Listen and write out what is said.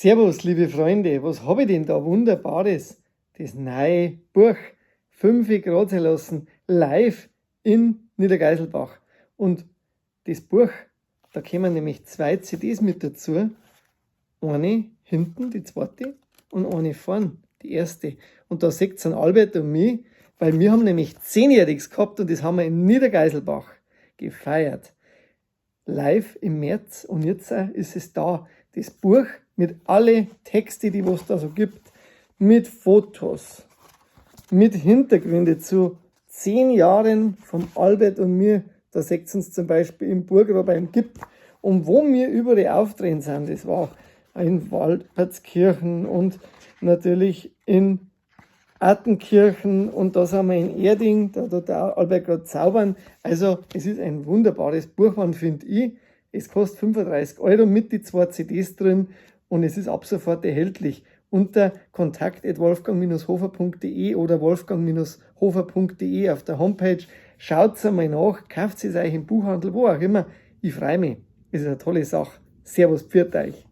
Servus, liebe Freunde, was habe ich denn da Wunderbares? Das neue Buch 5 Grad sein lassen, live in Niedergeiselbach. Und das Buch, da kommen nämlich 2 CDs mit dazu. Eine hinten, die zweite, und eine vorn, die erste. Und da seht ihr Albert und mich, weil wir haben nämlich 10-Jähriges gehabt und das haben wir in Niedergeiselbach gefeiert. Live im März, und jetzt ist es da. Das Buch mit alle Texte, die es da so gibt, mit Fotos, mit Hintergründe zu 10 Jahren vom Albert und mir. Da seht ihr uns zum Beispiel im Burgrat beim Gip. Und wo wir überall auftreten sind, das war in Walpertskirchen und natürlich in Attenkirchen, und da sind wir in Erding, da tut der Albert gerade zaubern. Also es ist ein wunderbares Buchmann, finde ich. Es kostet 35 € mit die 2 CDs drin und es ist ab sofort erhältlich unter kontakt@wolfgang-hofer.de oder wolfgang-hofer.de auf der Homepage. Schaut einmal nach, kauft es euch im Buchhandel, wo auch immer. Ich freue mich. Es ist eine tolle Sache. Servus, pfiat euch.